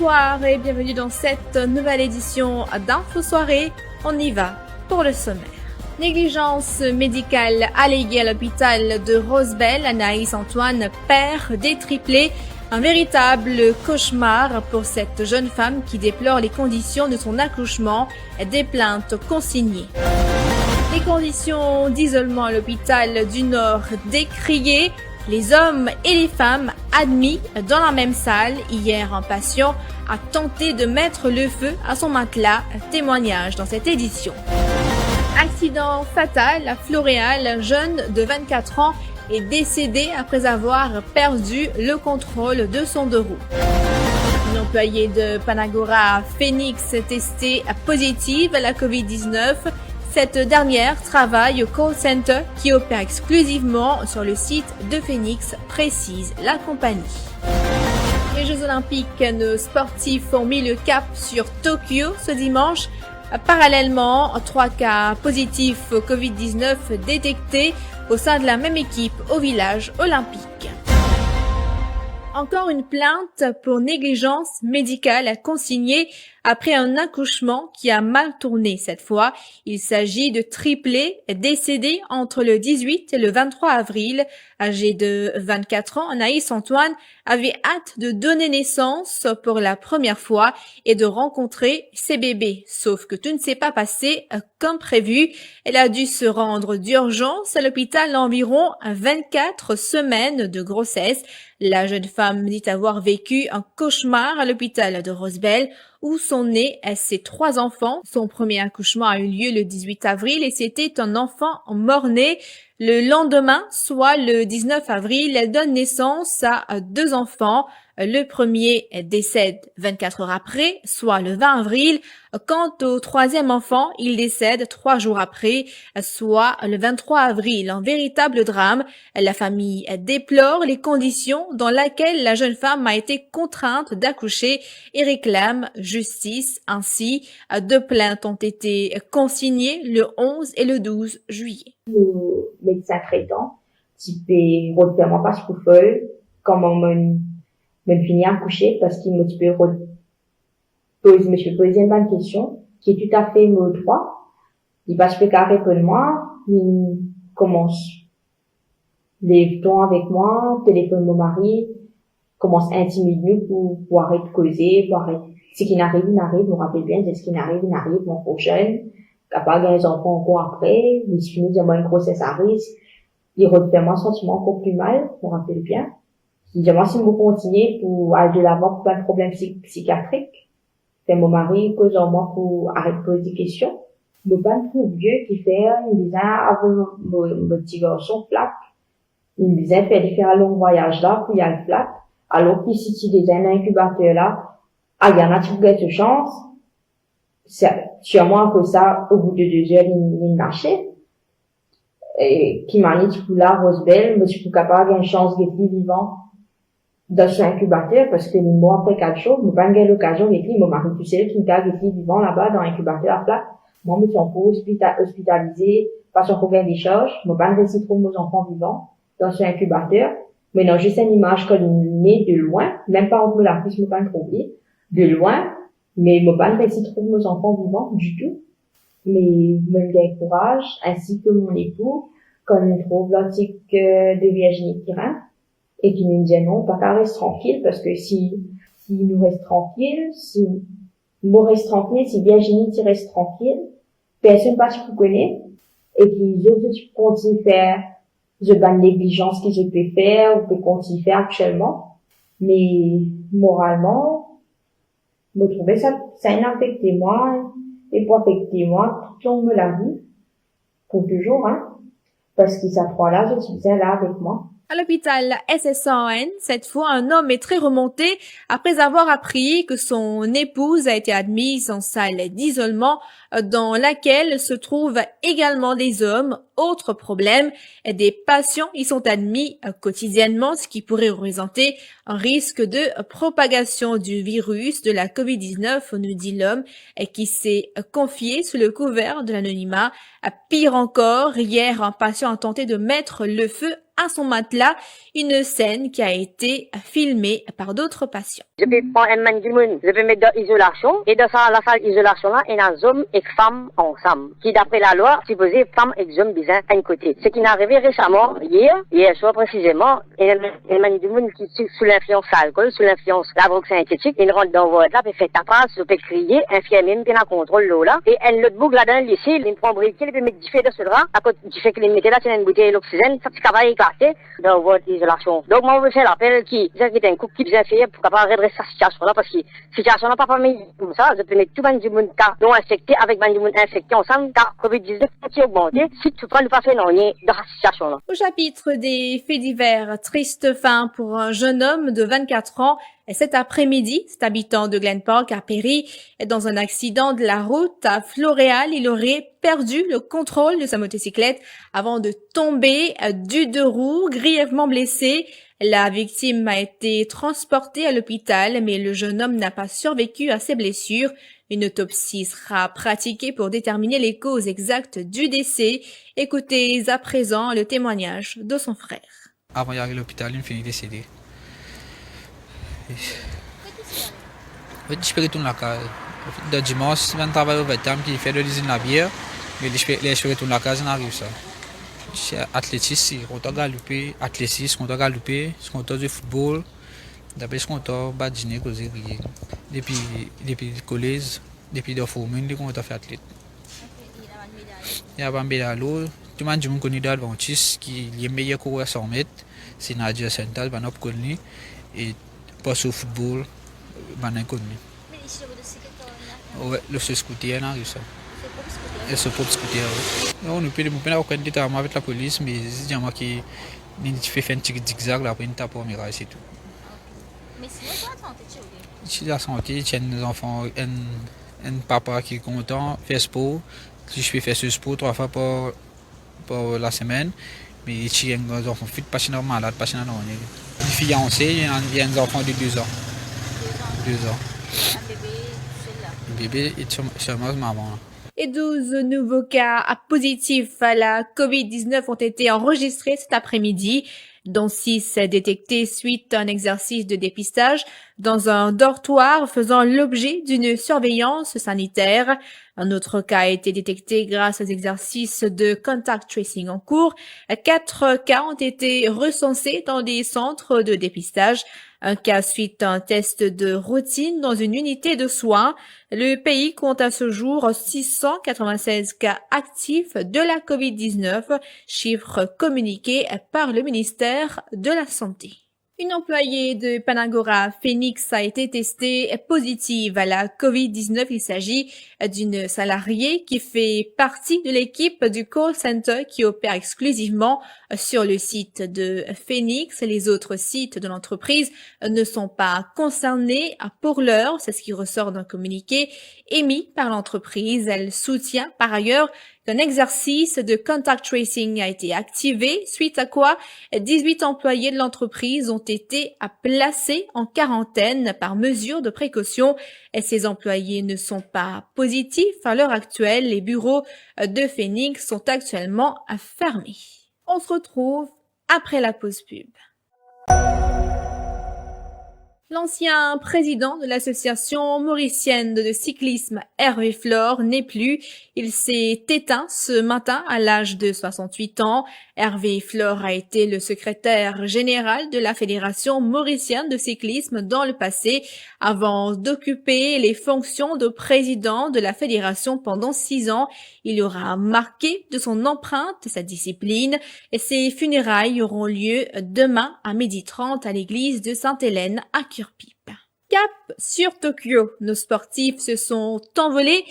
Bonsoir et bienvenue dans cette nouvelle édition d'Info Soirée. On y va pour le sommaire. Négligence médicale alléguée à l'hôpital de Rosebel. Anaïs Antoine perd des triplés. Un véritable cauchemar pour cette jeune femme qui déplore les conditions de son accouchement. Des plaintes consignées. Les conditions d'isolement à l'hôpital du Nord décriées. Les hommes et les femmes admis dans la même salle. Hier, un patient a tenté de mettre le feu à son matelas. Témoignage dans cette édition. Accident fatal à Floréal. Un jeune de 24 ans est décédé après avoir perdu le contrôle de son deux roues. Une employée de Panagora Phoenix testée positive à la Covid-19. Cette dernière travaille au call center qui opère exclusivement sur le site de Phoenix, précise la compagnie. Les Jeux Olympiques, nos sportifs ont mis le cap sur Tokyo ce dimanche. Parallèlement, 3 cas positifs au Covid-19 détectés au sein de la même équipe au village olympique. Encore une plainte pour négligence médicale consignée après un accouchement qui a mal tourné cette fois. Il s'agit de triplés décédés entre le 18 et le 23 avril. Âgée de 24 ans, Anaïs Antoine avait hâte de donner naissance pour la première fois et de rencontrer ses bébés. Sauf que tout ne s'est pas passé comme prévu. Elle a dû se rendre d'urgence à l'hôpital environ 24 semaines de grossesse. La jeune femme dit avoir vécu un cauchemar à l'hôpital de Rosebel où sont nés ses 3 enfants. Son premier accouchement a eu lieu le 18 avril et c'était un enfant mort-né. Le lendemain, soit le 19 avril, elle donne naissance à 2 enfants. Le premier décède 24 heures après, soit le 20 avril. Quant au 3e enfant, il décède 3 jours après, soit le 23 avril. Un véritable drame. La famille déplore les conditions dans lesquelles la jeune femme a été contrainte d'accoucher et réclame justice. Ainsi, 2 plaintes ont été consignées le 11 et le 12 juillet. Le médecin traitant, type, vraiment pas ce folle, comment me finir accoucher parce qu'il me posait une bonne question, qui est tout à fait mon droit. Il va se faire répondre moi, il commence les temps avec moi, téléphone mon mari, commence à intimider nous pour arrêter de causer, pour arrêter. Ce qui n'arrive, il arrive, je me rappelle bien, c'est ce qui n'arrive, il arrive, mon prochain, capable de les enfants encore après, il se finit de moi une grossesse à risque, il refait moi un sentiment encore plus mal, je me rappelle bien. Il dit, moi, si vous continuez pour aller de l'avant pour plein de problèmes psychiatriques, c'est mon mari, cause en moi pour arrêter de poser des questions. Le pas trop vieux qui fait, il me disait, avant mon petit garçon plaque. Il me disait, faire un long voyage là, pour y aller plaque. Alors qu'ici, si des un incubateur là, il y en a qui vous de chance. C'est sûrement que ça, au bout de 2 heures, il marchait. Et qui m'a dit, pour là, Rosebel, je suis capable d'avoir une chance d'être vivant dans ce incubateur, parce que les mois après 4 jours, je n'ai pas eu l'occasion d'être mon mari, tu sais, qui est vivant là-bas dans l'incubateur à plat. Moi, je suis encore hospitalisée, pas encore bien des charges, je n'ai pas réussi trop mes enfants vivants dans ce incubateur. Mais non, juste une image qu'on est de loin, même pas entre la prise, je n'ai pas trouvé, de loin, mais je n'ai pas réussi trop mes enfants vivants du tout. Mais je me donne courage, ainsi que mon époux, quand on trouve l'article de Virginie Pirin, et qui nous dit non, pas qu'à rester tranquille, parce que si nous reste tranquille, si nous reste tranquille, si Virginie tu reste tranquille, personne pas se connaît, et puis je continue faire, je banne négligence que je peux faire, ou que continue faire actuellement, mais moralement, je trouvais ça a affecté moi, et pour affecter moi, tout le long de la vie, pour toujours, parce que ça fois là, je suis là avec moi. À l'hôpital SSAN, cette fois, un homme est très remonté après avoir appris que son épouse a été admise en salle d'isolement dans laquelle se trouvent également des hommes. Autre problème, des patients y sont admis quotidiennement, ce qui pourrait représenter un risque de propagation du virus de la Covid-19, nous dit l'homme, qui s'est confié sous le couvert de l'anonymat. Pire encore, hier, un patient a tenté de mettre le feu à son matelas, une scène qui a été filmée par d'autres patients. Je peux prendre un mandimoun, je peux mettre dans l'isolation, et dans la salle d'isolation là, il y a un homme et femme ensemble, qui d'après la loi, supposé femme et homme bizarre à un côté. Ce qui est arrivé récemment, hier soir précisément, il y a un mandimoun qui est sous l'influence d'alcool, sous l'influence de la drogue synthétique, il rentre dans votre là, il fait tapas, il peut crier, infirmier, puis il contrôle l'eau là, et elle le boucle là-dedans, ici, il prend briquet, il peut mettre du feu dans ce drap, à côté du fait qu'il mettait là, c'est une bouteille d'oxygène, ça va éclater dans votre isolation. Donc moi, je fais l'appel qui est un coup qui bien fait pour capable redresser cette situation-là, parce que cette situation-là pas permis comme ça, je peux mettre tout le monde non infecté avec le monde infecté ensemble, car Covid-19 qui augmenté, si tu ne pas faire non rien dans cette situation-là. Au chapitre des faits divers, triste fin pour un jeune homme de 24 ans. Cet après-midi, cet habitant de Glen Park a péri dans un accident de la route à Floréal. Il aurait perdu le contrôle de sa motocyclette avant de tomber du deux roues, grièvement blessé. La victime a été transportée à l'hôpital, mais le jeune homme n'a pas survécu à ses blessures. Une autopsie sera pratiquée pour déterminer les causes exactes du décès. Écoutez à présent le témoignage de son frère. Avant d'arriver à l'hôpital, il finit décédé. Je peux retourner à la casa. Le dimanche, je travaille au Vietnam qui fait de l'usine la bière, mais je peux retourner à la casa, n'arrive ça. C'est athlétisme, on doit galoper, athlétisme, on doit galoper, on doit du football, d'après ce qu'on doit badiner, causer, depuis le collège, depuis le forum, on doit faire athlète. Il y a un médaille, tout le monde dit qu'on est d'Adventiste, qui est meilleur coureur à 100 mètres, c'est Nadia Sental, on a connu, et passe au football, on a connu. Ouais, le scooter, on a ça. Et ce propre scooter. On ne peut pas avoir déterminement avec la police, mais c'est moi qui fait un petit zigzag là, après une tape au mirail, c'est tout. Mais sinon, tu as la santé, tu as des enfants, un papa qui est content, fait sport. Si je fais ce sport 3 fois par la semaine, mais tu as des enfants fit, pas malade, pas non. Une fiancée, il y a un enfant de 2 ans. 2 ans. Un bébé, il est seulement maman. Et 12 nouveaux cas positifs à la COVID-19 ont été enregistrés cet après-midi, dont 6 détectés suite à un exercice de dépistage dans un dortoir faisant l'objet d'une surveillance sanitaire. Un autre cas a été détecté grâce aux exercices de contact tracing en cours. 4 cas ont été recensés dans des centres de dépistage. Un cas suite à un test de routine dans une unité de soins. Le pays compte à ce jour 696 cas actifs de la COVID-19, chiffre communiqué par le ministère de la Santé. Une employée de Panagora Phoenix a été testée positive à la COVID-19. Il s'agit d'une salariée qui fait partie de l'équipe du call center qui opère exclusivement sur le site de Phoenix. Les autres sites de l'entreprise ne sont pas concernés pour l'heure. C'est ce qui ressort d'un communiqué émis par l'entreprise. Elle soutient par ailleurs qu'un exercice de contact tracing a été activé, suite à quoi 18 employés de l'entreprise ont été placés en quarantaine par mesure de précaution. Et ces employés ne sont pas positifs. À l'heure actuelle, les bureaux de Phoenix sont actuellement fermés. On se retrouve après la pause pub. L'ancien président de l'association mauricienne de cyclisme Hervé Flore n'est plus. Il s'est éteint ce matin à l'âge de 68 ans. Hervé Flore a été le secrétaire général de la Fédération mauricienne de cyclisme dans le passé, avant d'occuper les fonctions de président de la fédération pendant 6 ans. Il aura marqué de son empreinte sa discipline et ses funérailles auront lieu demain à 12h30 à l'église de Sainte-Hélène à Curpipe. Cap sur Tokyo. Nos sportifs se sont envolés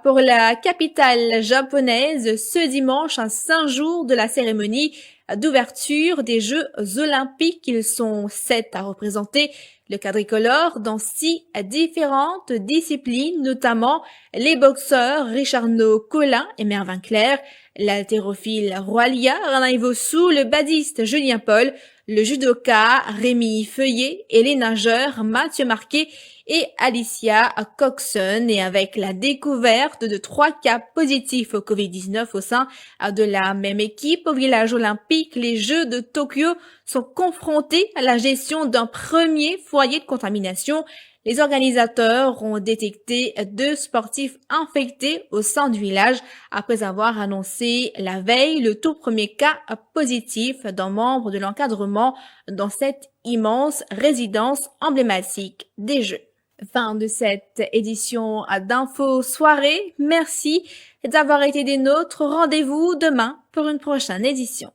pour la capitale japonaise ce dimanche à 5 jours de la cérémonie d'ouverture des Jeux Olympiques. Ils sont 7 à représenter le quadricolore dans 6 différentes disciplines, notamment les boxeurs Richardo Collin et Mervin Clair, l'haltérophile Roalia Ranaïvosu, le badiste Julien Paul, le judoka Rémi Feuillet et les nageurs Mathieu Marquet et Alicia Coxon, et avec la découverte de 3 cas positifs au Covid-19 au sein de la même équipe au village olympique, les Jeux de Tokyo sont confrontés à la gestion d'un premier foyer de contamination. Les organisateurs ont détecté 2 sportifs infectés au sein du village après avoir annoncé la veille le tout premier cas positif d'un membre de l'encadrement dans cette immense résidence emblématique des Jeux. Fin de cette édition d'Info Soirée. Merci d'avoir été des nôtres. Rendez-vous demain pour une prochaine édition.